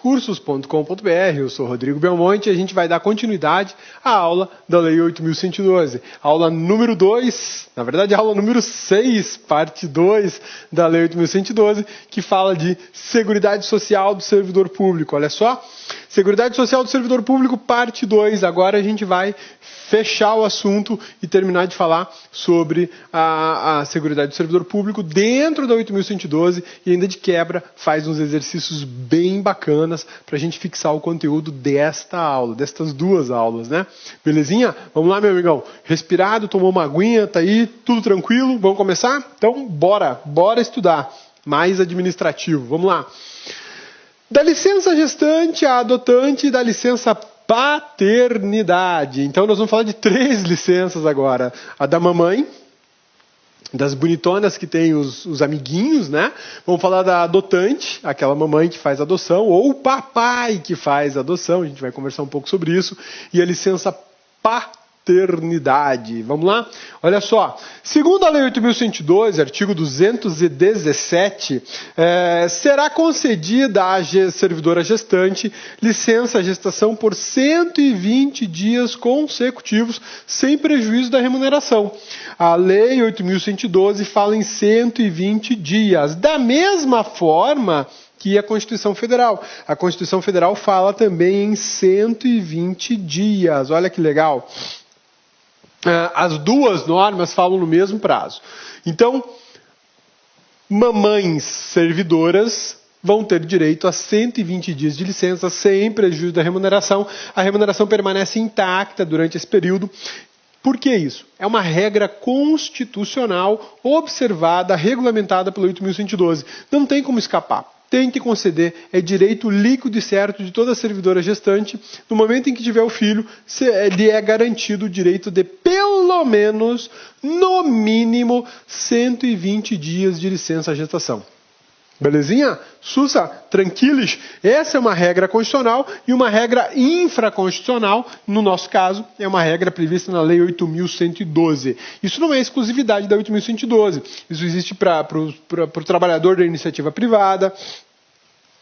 cursos.com.br. Eu sou Rodrigo Belmonte e a gente vai dar continuidade à aula da Lei 8.112. Aula número 2, na verdade aula número 6, parte 2 da Lei 8.112, que fala de Seguridade Social do Servidor Público. Olha só, Seguridade Social do Servidor Público, parte 2. Agora a gente vai fechar o assunto e terminar de falar sobre a Seguridade do Servidor Público dentro da 8.112 e ainda de quebra faz uns exercícios bem bacanas para a gente fixar o conteúdo desta aula, destas duas aulas, né? Belezinha? Vamos lá, meu amigão. Respirado, tomou uma aguinha, tá aí, tudo tranquilo? Vamos começar? Então, bora estudar. Mais administrativo. Vamos lá. Da licença gestante à adotante e da licença paternidade. Então nós vamos falar de 3 licenças agora. A da mamãe, das bonitonas que tem os amiguinhos, né? Vamos falar da adotante, aquela mamãe que faz adoção, ou o papai que faz adoção. A gente vai conversar um pouco sobre isso. E a licença paternidade. Vamos lá? Olha só. Segundo a Lei 8.112, artigo 217, será concedida à servidora gestante licença gestação por 120 dias consecutivos, sem prejuízo da remuneração. A Lei 8.112 fala em 120 dias. Da mesma forma que a Constituição Federal. A Constituição Federal fala também em 120 dias. Olha que legal. As duas normas falam no mesmo prazo. Então, mamães servidoras vão ter direito a 120 dias de licença sem prejuízo da remuneração. A remuneração permanece intacta durante esse período. Por que isso? É uma regra constitucional observada, regulamentada pela 8.112. Não tem como escapar. Tem que conceder, é direito líquido e certo de toda servidora gestante. No momento em que tiver o filho, lhe é garantido o direito de pelo menos, no mínimo, 120 dias de licença gestação. Belezinha? Sussa? Tranquilos? Essa é uma regra constitucional e uma regra infraconstitucional, no nosso caso, é uma regra prevista na Lei 8.112. Isso não é exclusividade da 8.112. Isso existe para o trabalhador da iniciativa privada,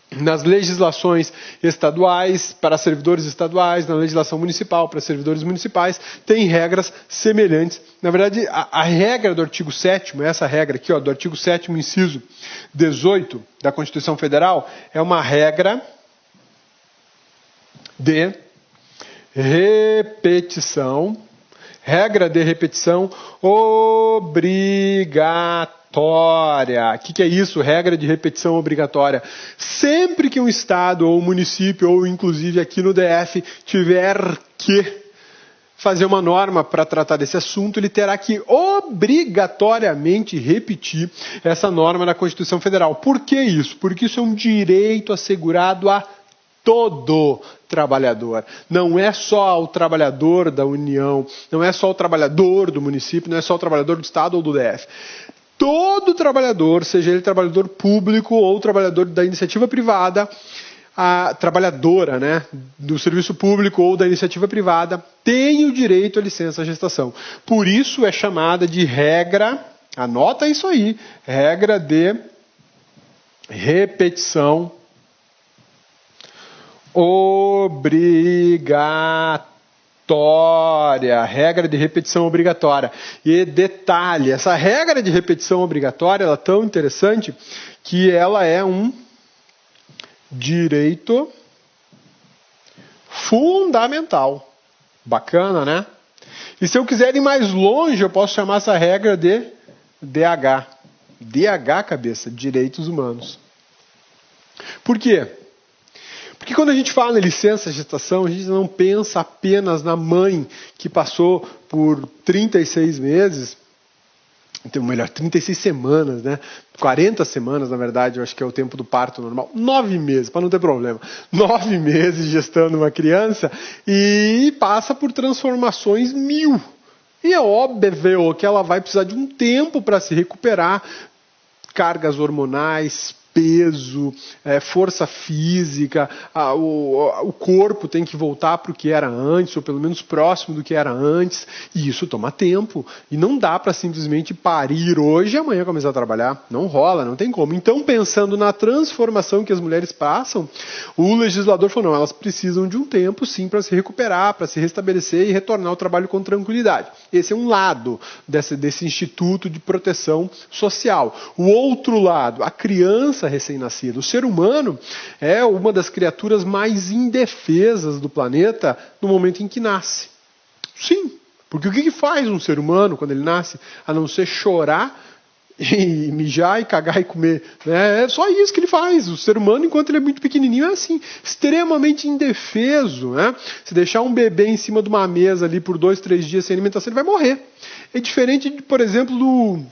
nas legislações estaduais, para servidores estaduais, na legislação municipal, para servidores municipais, tem regras semelhantes. Na verdade, a regra do artigo 7º, essa regra aqui, do artigo 7º, inciso 18 da Constituição Federal, é uma regra de repetição, obrigatória. O que é isso? Regra de repetição obrigatória. Sempre que um estado ou um município, ou inclusive aqui no DF, tiver que fazer uma norma para tratar desse assunto, ele terá que obrigatoriamente repetir essa norma na Constituição Federal. Por que isso? Porque isso é um direito assegurado a todo trabalhador. Não é só o trabalhador da União, não é só o trabalhador do município, não é só o trabalhador do estado ou do DF. Todo trabalhador, seja ele trabalhador público ou trabalhador da iniciativa privada, a trabalhadora, né, do serviço público ou da iniciativa privada, tem o direito à licença gestação. Por isso é chamada de regra, anota isso aí, regra de repetição obrigatória. Regra de repetição obrigatória. E detalhe, essa regra de repetição obrigatória ela é tão interessante que ela é um direito fundamental. Bacana, né? E se eu quiser ir mais longe, eu posso chamar essa regra de DH. DH, cabeça, direitos humanos. Por quê? Porque quando a gente fala em licença gestação, a gente não pensa apenas na mãe que passou por 36 meses, então, melhor, 36 semanas, né? 40 semanas, na verdade, eu acho que é o tempo do parto normal. 9 meses, para não ter problema. 9 meses gestando uma criança e passa por transformações 1000. E é óbvio que ela vai precisar de um tempo para se recuperar, cargas hormonais, peso, força física, o corpo tem que voltar para o que era antes, ou pelo menos próximo do que era antes, e isso toma tempo. E não dá para simplesmente parir hoje e amanhã começar a trabalhar. Não rola, não tem como. Então, pensando na transformação que as mulheres passam, o legislador falou, não, elas precisam de um tempo, sim, para se recuperar, para se restabelecer e retornar ao trabalho com tranquilidade. Esse é um lado desse instituto de proteção social. O outro lado, a criança recém-nascida. O ser humano é uma das criaturas mais indefesas do planeta no momento em que nasce. Sim, porque o que faz um ser humano quando ele nasce, a não ser chorar e mijar e cagar e comer, né? É só isso que ele faz. O ser humano, enquanto ele é muito pequenininho, é assim, extremamente indefeso, né? Se deixar um bebê em cima de uma mesa ali por 2, 3 dias sem alimentação, ele vai morrer. É diferente, por exemplo,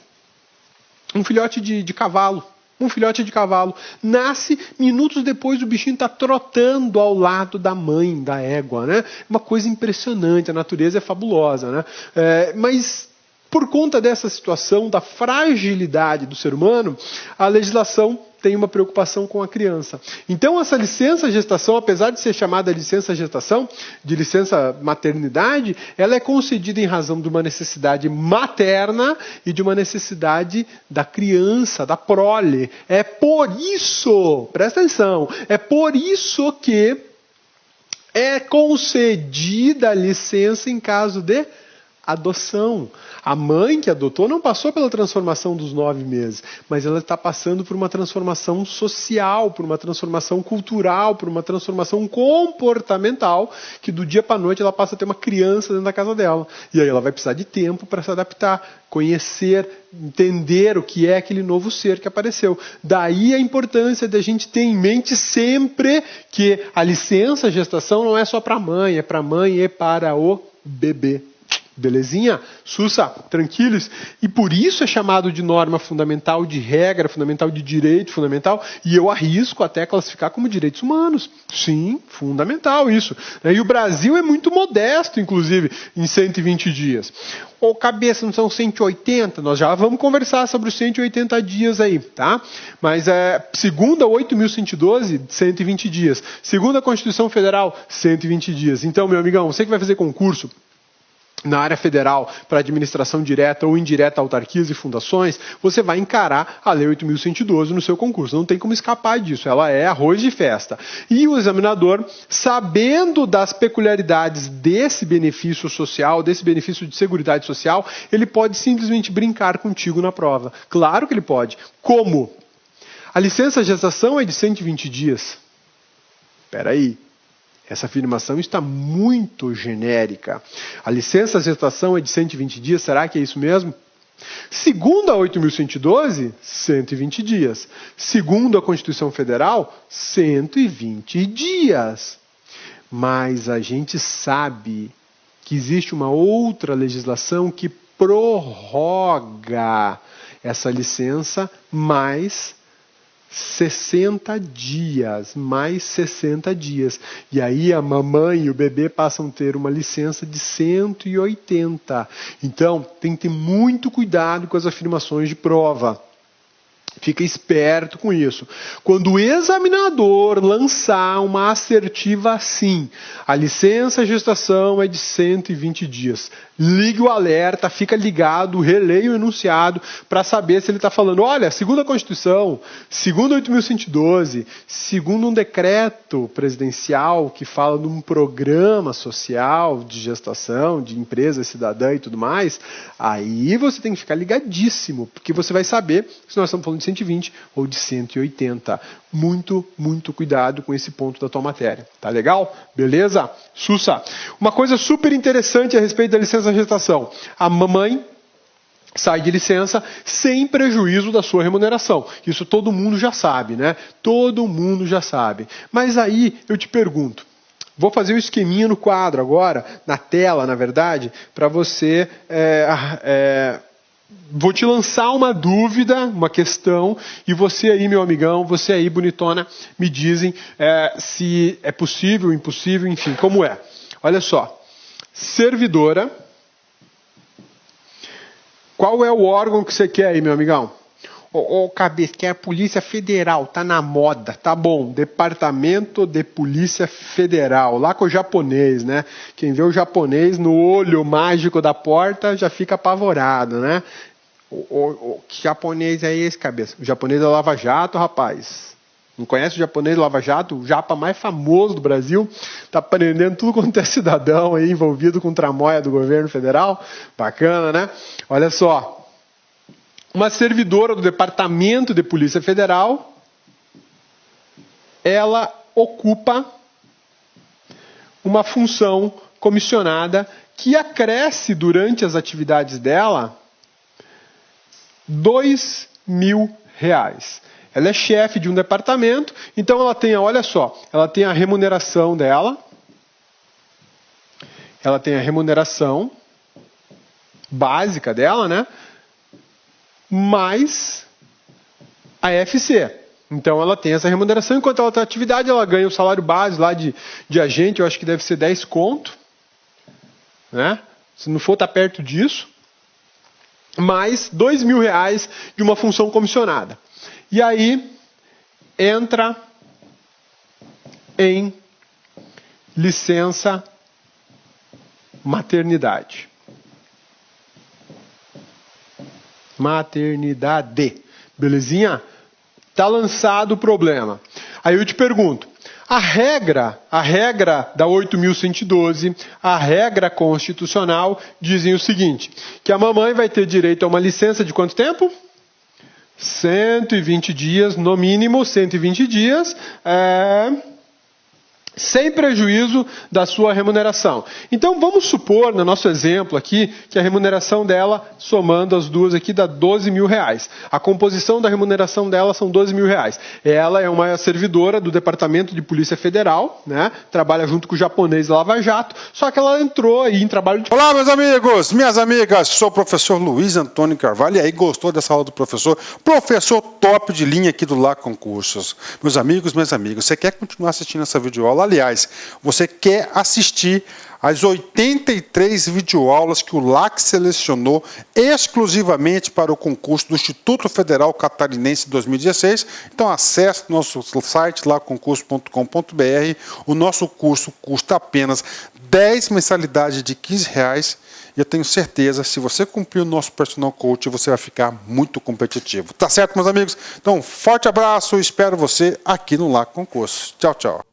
um filhote de cavalo. Um filhote de cavalo nasce, minutos depois o bichinho está trotando ao lado da mãe, da égua, né? Uma coisa impressionante, a natureza é fabulosa, né? Mas por conta dessa situação, da fragilidade do ser humano, a legislação tem uma preocupação com a criança. Então, essa licença gestação, apesar de ser chamada licença gestação, de licença maternidade, ela é concedida em razão de uma necessidade materna e de uma necessidade da criança, da prole. É por isso, presta atenção, é por isso que é concedida a licença em caso de adoção. A mãe que adotou não passou pela transformação dos 9 meses, mas ela está passando por uma transformação social, por uma transformação cultural, por uma transformação comportamental, que do dia para a noite ela passa a ter uma criança dentro da casa dela. E aí ela vai precisar de tempo para se adaptar, conhecer, entender o que é aquele novo ser que apareceu. Daí a importância de a gente ter em mente sempre que a licença gestação não é só para a mãe, é para a mãe e para o bebê. Belezinha? Sussa, tranquilos? E por isso é chamado de norma fundamental, de regra fundamental, de direito fundamental, e eu arrisco até classificar como direitos humanos. Sim, fundamental isso. E o Brasil é muito modesto, inclusive, em 120 dias. Ou cabeça, não são 180? Nós já vamos conversar sobre os 180 dias aí, tá? Mas segundo a 8.112, 120 dias. Segundo a Constituição Federal, 120 dias. Então, meu amigão, você que vai fazer concurso na área federal para administração direta ou indireta, autarquias e fundações, você vai encarar a Lei 8.112 no seu concurso. Não tem como escapar disso, ela é arroz de festa. E o examinador, sabendo das peculiaridades desse benefício social, desse benefício de seguridade social, ele pode simplesmente brincar contigo na prova. Claro que ele pode. Como? A licença gestação é de 120 dias. Espera aí. Essa afirmação está muito genérica. A licença gestação é de 120 dias, será que é isso mesmo? Segundo a 8.112, 120 dias. Segundo a Constituição Federal, 120 dias. Mas a gente sabe que existe uma outra legislação que prorroga essa licença mais 60 dias, mais 60 dias. E aí a mamãe e o bebê passam a ter uma licença de 180. Então, tem que ter muito cuidado com as afirmações de prova. Fica esperto com isso. Quando o examinador lançar uma assertiva assim, a licença gestação é de 120 dias. Ligue o alerta, fica ligado, releia o enunciado para saber se ele está falando, olha, segundo a Constituição, segundo a 8.112, segundo um decreto presidencial que fala de um programa social de gestação, de empresa cidadã e tudo mais, aí você tem que ficar ligadíssimo, porque você vai saber se nós estamos falando de 120 ou de 180. Muito, muito cuidado com esse ponto da tua matéria. Tá legal? Beleza? Sussa. Uma coisa super interessante a respeito da licença gestação. A mamãe sai de licença sem prejuízo da sua remuneração. Isso todo mundo já sabe, né? Todo mundo já sabe. Mas aí eu te pergunto, vou fazer um esqueminha no quadro agora, na tela, na verdade, para você... Vou te lançar uma dúvida, uma questão, e você aí, meu amigão, você aí, bonitona, me dizem se é possível, impossível, enfim, como é. Olha só, servidora, qual é o órgão que você quer aí, meu amigão? Ô, cabeça, que é a Polícia Federal, tá na moda, tá bom. Departamento de Polícia Federal, lá com o japonês, né? Quem vê o japonês no olho mágico da porta já fica apavorado, né? Que japonês é esse, cabeça? O japonês é Lava Jato, rapaz. Não conhece o japonês Lava Jato? O japa mais famoso do Brasil. Tá prendendo tudo quanto é cidadão aí envolvido com tramóia do governo federal. Bacana, né? Olha só. Uma servidora do Departamento de Polícia Federal, ela ocupa uma função comissionada que acresce durante as atividades dela R$2.000. Ela é chefe de um departamento, então ela tem, olha só, ela tem a remuneração dela, ela tem a remuneração básica dela, né? Mais a FC. Então ela tem essa remuneração, enquanto ela está em atividade, ela ganha o salário base lá de agente, eu acho que deve ser 10 conto, né? Se não for, tá perto disso. Mais R$2.000 de uma função comissionada. E aí entra em licença maternidade. Maternidade. Belezinha? Tá lançado o problema. Aí eu te pergunto, a regra da 8.112, a regra constitucional, dizem o seguinte, que a mamãe vai ter direito a uma licença de quanto tempo? 120 dias, no mínimo 120 dias, sem prejuízo da sua remuneração. Então vamos supor, no nosso exemplo aqui, que a remuneração dela, somando as duas aqui, dá R$12.000. A composição da remuneração dela são R$12.000. Ela é uma servidora do Departamento de Polícia Federal, né? Trabalha junto com o japonês Lava Jato, só que ela entrou aí em trabalho de... Olá, meus amigos, minhas amigas, sou o professor Luiz Antônio Carvalho, e aí, gostou dessa aula do professor? Professor top de linha aqui do LAC Concursos. Meus amigos, minhas amigas, você quer continuar assistindo essa videoaula? Aliás, você quer assistir as 83 videoaulas que o LAC selecionou exclusivamente para o concurso do Instituto Federal Catarinense 2016? Então acesse nosso site laconcurso.com.br. O nosso curso custa apenas 10 mensalidades de R$15. E eu tenho certeza, se você cumprir o nosso personal coach, você vai ficar muito competitivo. Tá certo, meus amigos? Então, forte abraço, espero você aqui no LAC Concursos. Tchau, tchau.